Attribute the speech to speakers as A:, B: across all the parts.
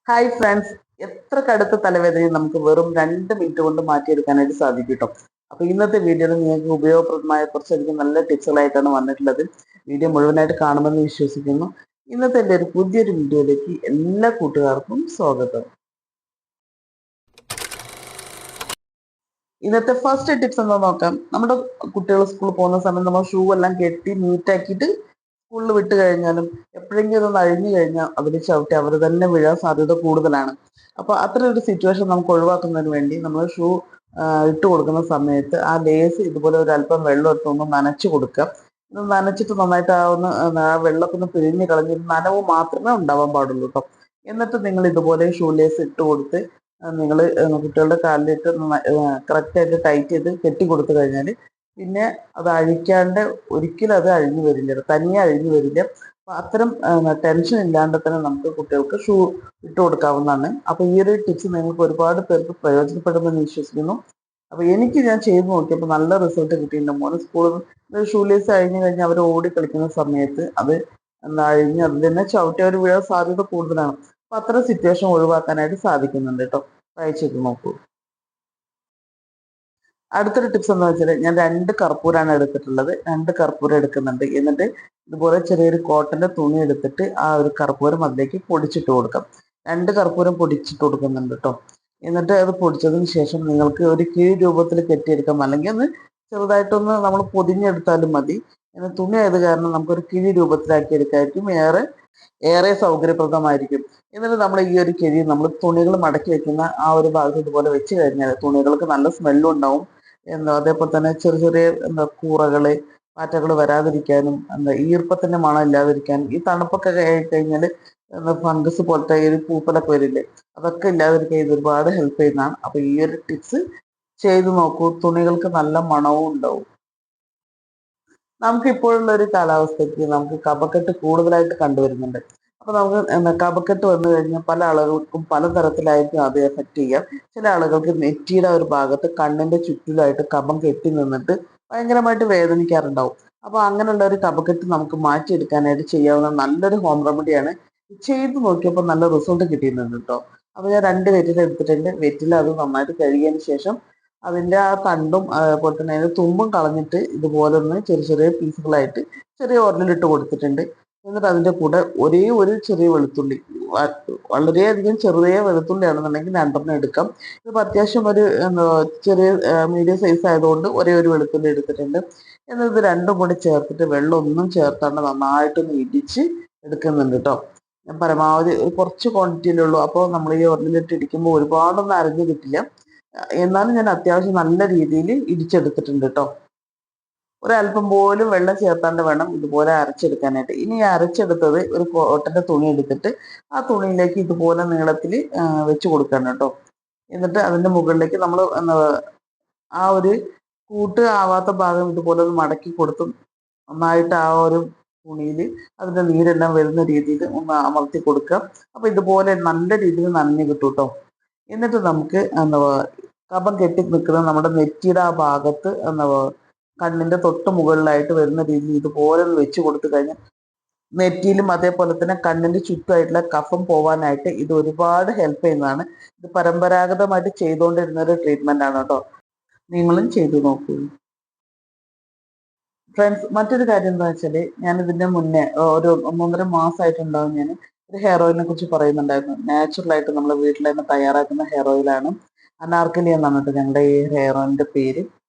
A: Hi friends, എത്ര കടുത്ത തലവേദനയും നമുക്ക് വെറും 2 മിനിറ്റ് കൊണ്ട് മാറ്റിയെടുക്കാനായിട്ട് സാധിക്കും കേട്ടോ. അപ്പൊ ഇന്നത്തെ വീഡിയോയിൽ നിങ്ങൾക്ക് ഉപയോഗപ്രദമായ കുറച്ചധികം നല്ല ടിപ്സുകളായിട്ടാണ് വന്നിട്ടുള്ളത്. വീഡിയോ മുഴുവനായിട്ട് കാണുമെന്ന് വിശ്വസിക്കുന്നു. ഇന്നത്തെ എൻ്റെ ഒരു പുതിയൊരു വീഡിയോയിലേക്ക് എല്ലാ കൂട്ടുകാർക്കും സ്വാഗതം. ഇന്നത്തെ ഫസ്റ്റ് ടിപ്സ് എന്താ നോക്കാം. നമ്മുടെ കുട്ടികൾ സ്കൂളിൽ പോകുന്ന സമയത്ത് നമ്മൾ ഷൂ എല്ലാം കെട്ടി നീറ്റാക്കിയിട്ട് സ്കൂളിൽ വിട്ട് കഴിഞ്ഞാലും എപ്പോഴെങ്കിലും അതൊന്ന് അഴിഞ്ഞു കഴിഞ്ഞാൽ അവർ ചവിട്ടി അവർ തന്നെ വീഴാൻ സാധ്യത കൂടുതലാണ്. അപ്പോൾ അത്ര ഒരു സിറ്റുവേഷൻ നമുക്ക് ഒഴിവാക്കുന്നതിന് വേണ്ടി നമ്മൾ ഷൂ ഇട്ട് കൊടുക്കുന്ന സമയത്ത് ആ ലേസ് ഇതുപോലെ ഒരു അല്പം വെള്ളം എടുത്തൊന്ന് നനച്ചു കൊടുക്കുക. ഇത് നനച്ചിട്ട് നന്നായിട്ട് ആ വെള്ളമൊക്കെ ഒന്ന് പിഴിഞ്ഞ് കളഞ്ഞിട്ട് നനവ് മാത്രമേ ഉണ്ടാവാൻ പാടുള്ളൂ കേട്ടോ. എന്നിട്ട് നിങ്ങൾ ഇതുപോലെ ഷൂ ലേസ് ഇട്ട് കൊടുത്ത് നിങ്ങൾ കുട്ടികളുടെ കാലിലിട്ട് കറക്റ്റായിട്ട് ടൈറ്റ് ചെയ്ത് കെട്ടി കൊടുത്തു കഴിഞ്ഞാൽ പിന്നെ അത് അഴിക്കാണ്ട് ഒരിക്കലും അത് അഴിഞ്ഞു വരില്ല, തനിയെ അഴിഞ്ഞു വരില്ല. അപ്പൊ അത്തരം ടെൻഷൻ ഇല്ലാണ്ട് തന്നെ നമുക്ക് കുട്ടികൾക്ക് ഷൂ ഇട്ട് കൊടുക്കാവുന്നതാണ്. അപ്പൊ ഈ ഒരു ടിപ്സ് നിങ്ങൾക്ക് ഒരുപാട് പേർക്ക് പ്രയോജനപ്പെടുമെന്ന് വിശ്വസിക്കുന്നു. അപ്പൊ ഞാൻ ചെയ്ത് നോക്കിയപ്പോൾ നല്ല റിസൾട്ട് കിട്ടിയിട്ടുണ്ട്. മോന് സ്കൂളിൽ ഷൂ ലേസ് അഴിഞ്ഞു കഴിഞ്ഞാൽ അവർ ഓടി കളിക്കുന്ന സമയത്ത് അത് അഴിഞ്ഞ് അതിൽ തന്നെ ചവിട്ടി അവർ വീഴാൻ സാധ്യത കൂടുതലാണ്. അപ്പൊ അത്തരം സിറ്റുവേഷൻ ഒഴിവാക്കാനായിട്ട് സാധിക്കുന്നുണ്ട് കേട്ടോ. ട്രൈ ചെയ്ത് നോക്കൂ. അടുത്തൊരു ടിപ്സ് എന്ന് വെച്ചാൽ ഞാൻ 2 കർപ്പൂരാണ് എടുത്തിട്ടുള്ളത്. 2 കർപ്പൂരം എടുക്കുന്നുണ്ട്. എന്നിട്ട് ഇതുപോലെ ചെറിയൊരു കോട്ടന്റെ തുണി എടുത്തിട്ട് ആ ഒരു കർപ്പൂരം അതിലേക്ക് പൊടിച്ചിട്ട് കൊടുക്കാം. 2 കർപ്പൂരം പൊടിച്ചിട്ട് കൊടുക്കുന്നുണ്ട് കേട്ടോ. എന്നിട്ട് അത് പൊടിച്ചതിന് ശേഷം നിങ്ങൾക്ക് ഒരു കിഴി രൂപത്തിൽ കെട്ടിയെടുക്കാം, അല്ലെങ്കിൽ ഒന്ന് ചെറുതായിട്ടൊന്ന് നമ്മൾ പൊതിഞ്ഞെടുത്താലും മതി. തുണി ആയത് കാരണം നമുക്കൊരു കിഴി രൂപത്തിലാക്കി എടുക്കായിരിക്കും ഏറെ ഏറെ സൗകര്യപ്രദമായിരിക്കും. എന്നിട്ട് നമ്മൾ ഈ ഒരു കിഴി നമ്മൾ തുണികൾ മടക്കി വെക്കുന്ന ആ ഒരു ഭാഗത്ത് ഇതുപോലെ വെച്ച് കഴിഞ്ഞാൽ തുണികൾക്ക് നല്ല സ്മെല്ലും ഉണ്ടാവും. അതേപോലെ തന്നെ ചെറിയ ചെറിയ കൂറകള് പാറ്റകൾ വരാതിരിക്കാനും ഈർപ്പത്തിന്റെ മണം ഇല്ലാതിരിക്കാനും ഈ തണുപ്പൊക്കെ കഴിഞ്ഞാൽ ഫംഗസ് പോലത്തെ ഈ ഒരു പൂപ്പലൊക്കെ വരില്ലേ, അതൊക്കെ ഇല്ലാതിരിക്കാൻ ഇത് ഒരുപാട് ഹെൽപ്പ് ചെയ്യുന്നതാണ്. അപ്പൊ ഈ ഒരു ടിപ്സ് ചെയ്തു നോക്കൂ. തുണികൾക്ക് നല്ല മണവും ഉണ്ടാവും. നമുക്ക് ഇപ്പോഴുള്ള ഒരു കാലാവസ്ഥയ്ക്ക് നമുക്ക് കഫക്കെട്ട് കൂടുതലായിട്ട് കണ്ടുവരുന്നുണ്ട്. അപ്പൊ നമുക്ക് കഫക്കെട്ട് വന്നു കഴിഞ്ഞാൽ പല ആളുകൾക്കും പലതരത്തിലായിരിക്കും അത് എഫക്ട് ചെയ്യുക. ചില ആളുകൾക്ക് നെറ്റിയുടെ ഒരു ഭാഗത്ത് കണ്ണിന്റെ ചുറ്റിലായിട്ട് കഫം കെട്ടി നിന്നിട്ട് ഭയങ്കരമായിട്ട് വേദനിക്കാറുണ്ടാവും. അപ്പൊ അങ്ങനെയുള്ള ഒരു കഫക്കെട്ട് നമുക്ക് മാറ്റിയെടുക്കാനായിട്ട് ചെയ്യാവുന്ന നല്ലൊരു ഹോം റെമഡിയാണ്. ചെയ്ത് നോക്കിയപ്പോൾ നല്ല റിസൾട്ട് കിട്ടിയിട്ടുണ്ട് കേട്ടോ. അപ്പൊ ഞാൻ 2 വെറ്റില എടുത്തിട്ടുണ്ട്. വെറ്റില അത് നന്നായിട്ട് കഴുകിയതിന് ശേഷം അതിന്റെ ആ തണ്ടും അതുപോലെ തന്നെ അതിന്റെ തുമ്പും കളഞ്ഞിട്ട് ഇതുപോലെ ഒന്ന് ചെറിയ ചെറിയ പീസുകളായിട്ട് ചെറിയ ഒരലിട്ട് കൊടുത്തിട്ടുണ്ട്. എന്നിട്ട് അതിന്റെ കൂടെ ഒരേ ഒരു ചെറിയ വെളുത്തുള്ളി, വളരെയധികം ചെറിയ വെളുത്തുള്ളി ആണെന്നുണ്ടെങ്കിൽ 2 എടുക്കാം. ഇതിപ്പോൾ അത്യാവശ്യം ഒരു ചെറിയ മീഡിയം സൈസ് ആയതുകൊണ്ട് ഒരേ ഒരു വെളുത്തുള്ളി എടുത്തിട്ടുണ്ട്. എന്നിട്ട് ഇത് രണ്ടും കൂടി ചേർത്തിട്ട് വെള്ളം ഒന്നും ചേർത്താണ്ട് നന്നായിട്ടൊന്ന് ഇടിച്ച് എടുക്കുന്നുണ്ട് കേട്ടോ. ഞാൻ പരമാവധി ഒരു കുറച്ച് ക്വാണ്ടിറ്റിയിലുള്ളൂ. അപ്പോൾ നമ്മൾ ഈ ഒരലിലിട്ട് ഇടിക്കുമ്പോൾ ഒരുപാടൊന്നും അരഞ്ഞു കിട്ടില്ല. എന്നാലും ഞാൻ അത്യാവശ്യം നല്ല രീതിയിൽ ഇടിച്ചെടുത്തിട്ടുണ്ട് കേട്ടോ. ഒരല്പം പോലും വെള്ളം ചേർത്താണ്ട് വേണം ഇതുപോലെ അരച്ചെടുക്കാനായിട്ട്. ഇനി അരച്ചെടുത്തത് ഒരു കോട്ടന്റെ തുണി എടുത്തിട്ട് ആ തുണിയിലേക്ക് ഇതുപോലെ നീളത്തിൽ വെച്ച് കൊടുക്കണം കേട്ടോ. എന്നിട്ട് അതിന്റെ മുകളിലേക്ക് നമ്മൾ ആ ഒരു കൂട്ട് ആവാത്ത ഭാഗം ഇതുപോലെ ഒന്ന് മടക്കി കൊടുത്തും നന്നായിട്ട് ആ ഒരു തുണിയിൽ അതിന്റെ നീരെല്ലാം വരുന്ന രീതിയിൽ ഒന്ന് അമർത്തി കൊടുക്കുക. അപ്പൊ ഇതുപോലെ നല്ല രീതിയിൽ നനഞ്ഞു കിട്ടും കേട്ടോ. എന്നിട്ട് നമുക്ക് കഫം കെട്ടി നിൽക്കുന്ന നമ്മുടെ നെറ്റിയുടെ ആ ഭാഗത്ത് കണ്ണിന്റെ തൊട്ട് മുകളിലായിട്ട് വരുന്ന രീതിയിൽ ഇതുപോലെ ഒന്ന് വെച്ച് കൊടുത്തു കഴിഞ്ഞാൽ നെറ്റിയിലും അതേപോലെ തന്നെ കണ്ണിന്റെ ചുറ്റുമായിട്ടുള്ള കഫം പോവാനായിട്ട് ഇത് ഒരുപാട് ഹെൽപ്പ് ചെയ്യുന്നതാണ്. ഇത് പരമ്പരാഗതമായിട്ട് ചെയ്തുകൊണ്ടിരുന്ന ഒരു ട്രീറ്റ്മെന്റ് ആണ് കേട്ടോ. നിങ്ങളും ചെയ്തു നോക്കൂ ഫ്രണ്ട്സ്. മറ്റൊരു കാര്യം എന്താ വെച്ചാല്, ഞാൻ ഇതിന്റെ മുന്നേ ഒരു 1.5 മാസമായിട്ടുണ്ടാവും ഞാൻ ഒരു ഹെയർ ഓയിലിനെ കുറിച്ച് പറയുന്നുണ്ടായിരുന്നു. നാച്ചുറൽ ആയിട്ട് നമ്മൾ വീട്ടിൽ തന്നെ തയ്യാറാക്കുന്ന ഹെയർ ഓയിലാണ്. അനാർക്കലി എന്നാണ് കേട്ടോ ഞങ്ങളുടെ ഈ ഹെയർ ഓയിലിന്റെ പേര്.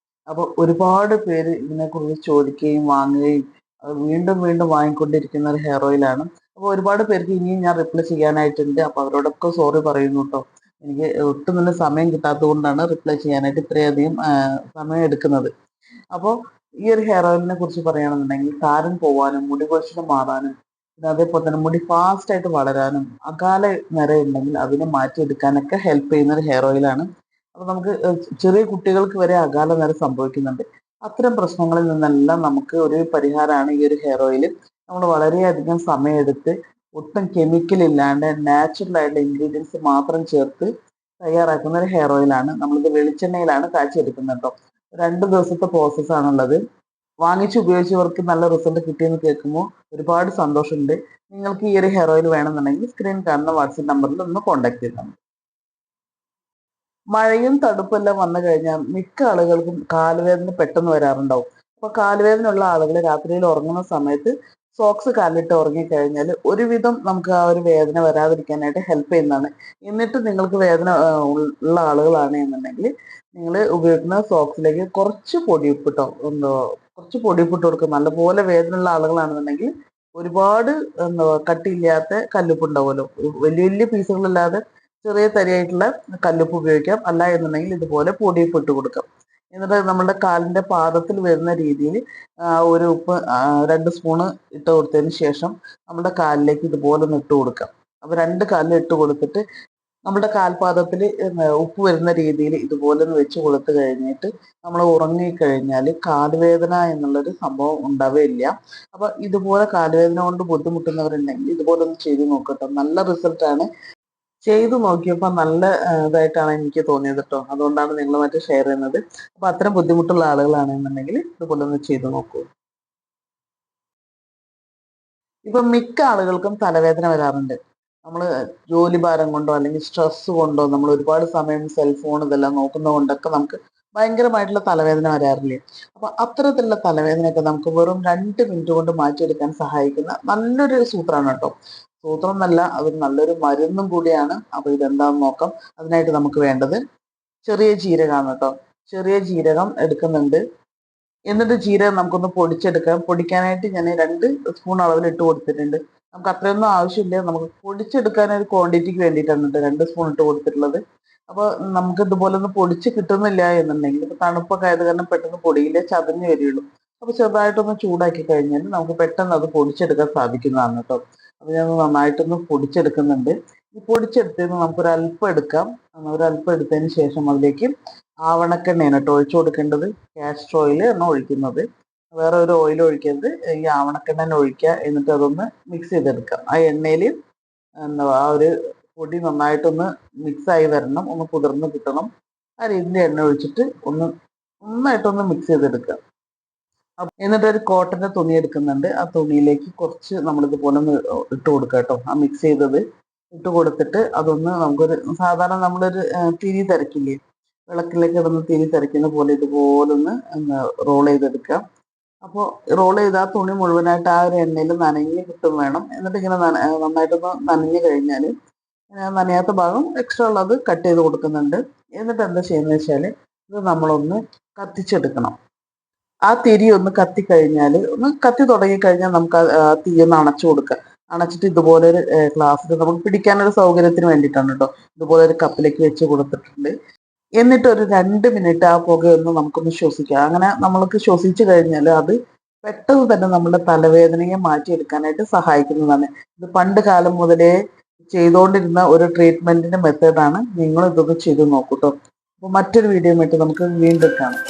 A: അപ്പോൾ ഒരുപാട് പേര് ഇതിനെക്കുറിച്ച് ചോദിക്കുകയും വാങ്ങുകയും അത് വീണ്ടും വീണ്ടും വാങ്ങിക്കൊണ്ടിരിക്കുന്ന ഒരു ഹെയർ ഓയിലാണ്. അപ്പോൾ ഒരുപാട് പേർക്ക് ഇനിയും ഞാൻ റിപ്ലൈ ചെയ്യാനായിട്ടുണ്ട്. അപ്പോൾ അവരോടൊക്കെ സോറി പറയുന്നു കേട്ടോ. എനിക്ക് ഒട്ടും തന്നെ സമയം കിട്ടാത്തത് കൊണ്ടാണ് റിപ്ലൈ ചെയ്യാനായിട്ട് ഇത്രയധികം സമയം എടുക്കുന്നത്. അപ്പോൾ ഈ ഒരു ഹെയർ ഓയിലിനെ കുറിച്ച് പറയുകയാണെന്നുണ്ടെങ്കിൽ താരൻ പോവാനും മുടി കൊഴിച്ചിൽ മാറാനും പിന്നെ അതേപോലെ തന്നെ മുടി ഫാസ്റ്റ് ആയിട്ട് വളരാനും അകാല നിര ഉണ്ടെങ്കിൽ അതിനെ മാറ്റിയെടുക്കാനൊക്കെ ഹെൽപ്പ് ചെയ്യുന്ന ഒരു ഹെയർ ഓയിലാണ്. അപ്പൊ നമുക്ക് ചെറിയ കുട്ടികൾക്ക് വരെ അകാല നിര സംഭവിക്കുന്നുണ്ട്. അത്തരം പ്രശ്നങ്ങളിൽ നിന്നെല്ലാം നമുക്ക് ഒരു പരിഹാരമാണ് ഈ ഒരു ഹെയർ ഓയിൽ. നമ്മൾ വളരെയധികം സമയമെടുത്ത് ഒട്ടും കെമിക്കൽ ഇല്ലാണ്ട് നാച്ചുറൽ ആയിട്ടുള്ള ഇൻഗ്രീഡിയൻസ് മാത്രം ചേർത്ത് തയ്യാറാക്കുന്ന ഒരു ഹെയർ ഓയിലാണ്. നമ്മളിത് വെളിച്ചെണ്ണയിലാണ് കാച്ചിയെടുക്കുന്നത് കേട്ടോ. 2 ദിവസത്തെ പ്രോസസ്സാണുള്ളത്. വാങ്ങിച്ച് ഉപയോഗിച്ചവർക്ക് നല്ല റിസൾട്ട് കിട്ടിയെന്ന് കേൾക്കുമ്പോൾ ഒരുപാട് സന്തോഷമുണ്ട്. നിങ്ങൾക്ക് ഈ ഒരു ഹെയർ ഓയിൽ വേണമെന്നുണ്ടെങ്കിൽ സ്ക്രീൻ കാണുന്ന വാട്സപ്പ് നമ്പറിൽ ഒന്ന് കോൺടാക്ട് ചെയ്താൽ മതി. മഴയും തണുപ്പെല്ലാം വന്നു കഴിഞ്ഞാൽ മിക്ക ആളുകൾക്കും കാലുവേദന പെട്ടെന്ന് വരാറുണ്ടാവും. അപ്പോൾ കാലുവേദന ഉള്ള ആളുകൾ രാത്രിയിൽ ഉറങ്ങുന്ന സമയത്ത് സോക്സ് കാലിട്ട് ഉറങ്ങിക്കഴിഞ്ഞാൽ ഒരുവിധം നമുക്ക് ആ ഒരു വേദന വരാതിരിക്കാനായിട്ട് ഹെൽപ്പ് ചെയ്യുന്നതാണ്. എന്നിട്ട് നിങ്ങൾക്ക് വേദന ഉള്ള ആളുകളാണ് എന്നുണ്ടെങ്കിൽ നിങ്ങൾ ഉപയോഗിക്കുന്ന സോക്സിലേക്ക് കുറച്ച് പൊടിയുപ്പിട്ടോ കുറച്ച് പൊടിയുപ്പിട്ട് കൊടുക്കുക. നല്ലപോലെ വേദനയുള്ള ആളുകളാണെന്നുണ്ടെങ്കിൽ ഒരുപാട് കട്ടിയില്ലാത്ത കല്ലുപ്പ് ഉണ്ടാവുമല്ലോ, വലിയ വലിയ പീസുകളില്ലാതെ ചെറിയ തരിയായിട്ടുള്ള കല്ലുപ്പ് ഉപയോഗിക്കാം. അല്ല എന്നുണ്ടെങ്കിൽ ഇതുപോലെ പൊടിയുപ്പ് ഇട്ട് കൊടുക്കാം. എന്നിട്ട് നമ്മുടെ കാലിന്റെ പാദത്തിൽ വരുന്ന രീതിയിൽ ഒരു ഉപ്പ് 2 സ്പൂണ് ഇട്ട് കൊടുത്തതിന് ശേഷം നമ്മുടെ കാലിലേക്ക് ഇതുപോലെ ഒന്ന് ഇട്ട് കൊടുക്കാം. അപ്പോൾ 2 കാലിൽ ഇട്ട് കൊടുത്തിട്ട് നമ്മുടെ കാൽപാദത്തിൽ ഉപ്പ് വരുന്ന രീതിയിൽ ഇതുപോലെ ഒന്ന് വെച്ച് കൊടുത്തു കഴിഞ്ഞിട്ട് നമ്മൾ ഉറങ്ങിക്കഴിഞ്ഞാൽ കാലുവേദന എന്നുള്ളൊരു സംഭവം ഉണ്ടാവുകയില്ല. അപ്പോൾ ഇതുപോലെ കാലുവേദന കൊണ്ട് ബുദ്ധിമുട്ടുന്നവരുണ്ടെങ്കിൽ ഇതുപോലെ ഒന്ന് ചെയ്ത് നോക്കട്ടോ. നല്ല റിസൾട്ടാണ്. ചെയ്തു നോക്കിയപ്പോൾ നല്ല ഇതായിട്ടാണ് എനിക്ക് തോന്നിയത് കേട്ടോ. അതുകൊണ്ടാണ് നിങ്ങളുമായിട്ട് ഷെയർ ചെയ്യുന്നത്. അപ്പോൾ അത്തരം ബുദ്ധിമുട്ടുള്ള ആളുകളാണെന്നുണ്ടെങ്കിൽ ഇതുപോലെ ഒന്ന് ചെയ്തു നോക്കൂ. ഇപ്പം മിക്ക ആളുകൾക്കും തലവേദന വരാറുണ്ട്. നമ്മൾ ജോലി ഭാരം കൊണ്ടോ അല്ലെങ്കിൽ സ്ട്രെസ് കൊണ്ടോ നമ്മൾ ഒരുപാട് സമയം സെൽഫോൺ ഇതെല്ലാം നോക്കുന്നത് കൊണ്ടൊക്കെ നമുക്ക് ഭയങ്കരമായിട്ടുള്ള തലവേദന വരാറില്ലേ. അപ്പോൾ അത്തരത്തിലുള്ള തലവേദനയൊക്കെ നമുക്ക് വെറും 2 മിനിറ്റ് കൊണ്ട് മാറ്റിയെടുക്കാൻ സഹായിക്കുന്ന നല്ലൊരു സൂത്രമാണ് കേട്ടോ. സൂത്രം എന്നല്ല, അതൊരു നല്ലൊരു മരുന്നും കൂടിയാണ്. അപ്പോൾ ഇതെന്താണെന്ന് നോക്കാം. അതിനായിട്ട് നമുക്ക് വേണ്ടത് ചെറിയ ജീരകമാണ് കേട്ടോ. ചെറിയ ജീരകം എടുക്കുന്നുണ്ട്. എന്നിട്ട് ജീരകം നമുക്കൊന്ന് പൊടിച്ചെടുക്കാം. പൊടിക്കാനായിട്ട് ഞാൻ 2 സ്പൂൺ അളവിൽ ഇട്ട് കൊടുത്തിട്ടുണ്ട്. നമുക്ക് അത്രയൊന്നും ആവശ്യമില്ല. നമുക്ക് പൊടിച്ചെടുക്കാൻ ഒരു ക്വാണ്ടിറ്റിക്ക് വേണ്ടിയിട്ടാണ് കേട്ടോ 2 സ്പൂൺ ഇട്ട് കൊടുത്തിട്ടുള്ളത്. അപ്പോൾ നമുക്ക് ഇതുപോലെ ഒന്ന് പൊടിച്ച് കിട്ടുന്നില്ല എന്നുണ്ടെങ്കിൽ, ഇപ്പോൾ തണുപ്പൊക്കെ ആയത് കാരണം പെട്ടെന്ന് പൊടിയിലെ ചതഞ്ഞ് വരികയുള്ളൂ. അപ്പോൾ ചെറുതായിട്ടൊന്ന് ചൂടാക്കി കഴിഞ്ഞാൽ നമുക്ക് പെട്ടെന്ന് അത് പൊടിച്ചെടുക്കാൻ സാധിക്കുന്നതാണ് കേട്ടോ. അപ്പോൾ ഞാൻ നന്നായിട്ടൊന്ന് പൊടിച്ചെടുക്കുന്നുണ്ട്. ഈ പൊടിച്ചെടുത്തതിന് നമുക്കൊരല്പം എടുക്കാം. ഒരല്പം എടുത്തതിന് ശേഷം അതിലേക്ക് ആവണക്കെണ്ണയാണ് കേട്ടോ ഒഴിച്ചു കൊടുക്കേണ്ടത്. കാസ്റ്റർ ഓയിൽ ആണ് ഒഴിക്കുന്നത്. വേറെ ഒരു ഓയിൽ ഒഴിക്കരുത്. ഈ ആവണക്കെണ്ണ തന്നെ ഒഴിക്കുക. എന്നിട്ട് അതൊന്ന് മിക്സ് ചെയ്തെടുക്കാം. ആ എണ്ണയിൽ ആ ഒരു പൊടി നന്നായിട്ടൊന്ന് മിക്സായി വരണം, ഒന്ന് കുതിർന്ന് കിട്ടണം. ആ രീതിയിൽ എണ്ണ ഒഴിച്ചിട്ട് നന്നായിട്ടൊന്ന് മിക്സ് ചെയ്തെടുക്കുക. എന്നിട്ട് ഒരു കോട്ടന്റെ തുണി എടുക്കുന്നുണ്ട്. ആ തുണിയിലേക്ക് കുറച്ച് നമ്മളിതുപോലെ ഒന്ന് ഇട്ട് കൊടുക്കുക കേട്ടോ. ആ മിക്സ് ചെയ്തത് ഇട്ട് കൊടുത്തിട്ട് അതൊന്ന് നമുക്കൊരു സാധാരണ നമ്മളൊരു തിരി തിരക്കില്ലേ, വിളക്കിലേക്ക് ഇടുന്ന തിരി തിരക്കുന്ന പോലെ ഇതുപോലെ ഒന്ന് റോൾ ചെയ്തെടുക്കുക. അപ്പോൾ റോൾ ചെയ്ത് ആ തുണി മുഴുവനായിട്ട് ആ ഒരു എണ്ണയിൽ നനഞ്ഞ് കിട്ടും വേണം. എന്നിട്ട് ഇങ്ങനെ നന്നായിട്ടൊന്ന് നനഞ്ഞു കഴിഞ്ഞാൽ നനയാത്ത ഭാഗം എക്സ്ട്രാ ഉള്ളത് കട്ട് ചെയ്ത് കൊടുക്കുന്നുണ്ട്. എന്നിട്ട് എന്താ ചെയ്യുന്നത് വെച്ചാൽ ഇത് നമ്മളൊന്ന് കത്തിച്ചെടുക്കണം. ആ തിരി ഒന്ന് കത്തിക്കഴിഞ്ഞാൽ, ഒന്ന് കത്തി തുടങ്ങിക്കഴിഞ്ഞാൽ നമുക്ക് ആ തീ ഒന്ന് അണച്ചു കൊടുക്കുക. അണച്ചിട്ട് ഇതുപോലെ ഒരു ഗ്ലാസ്സിൽ നമുക്ക് പിടിക്കാനൊരു സൗകര്യത്തിന് വേണ്ടിയിട്ടാണ് കേട്ടോ. ഇതുപോലെ ഒരു കപ്പിലേക്ക് വെച്ച് കൊടുത്തിട്ടുണ്ട്. എന്നിട്ട് ഒരു 2 മിനിറ്റ് ആ പുകയൊന്ന് നമുക്കൊന്ന് ശ്വസിക്കാം. അങ്ങനെ നമ്മൾക്ക് ശ്വസിച്ചു കഴിഞ്ഞാൽ അത് പെട്ടെന്ന് തന്നെ നമ്മുടെ തലവേദനയെ മാറ്റിയെടുക്കാനായിട്ട് സഹായിക്കുന്നതാണ്. ഇത് പണ്ട് കാലം മുതലേ ചെയ്തുകൊണ്ടിരുന്ന ഒരു ട്രീറ്റ്മെന്റിന്റെ മെത്തേഡാണ്. നിങ്ങൾ ഇതൊക്കെ ചെയ്ത് നോക്കൂട്ടോ. അപ്പോൾ മറ്റൊരു വീഡിയോ ആയിട്ട് നമുക്ക് വീണ്ടും കാണാം.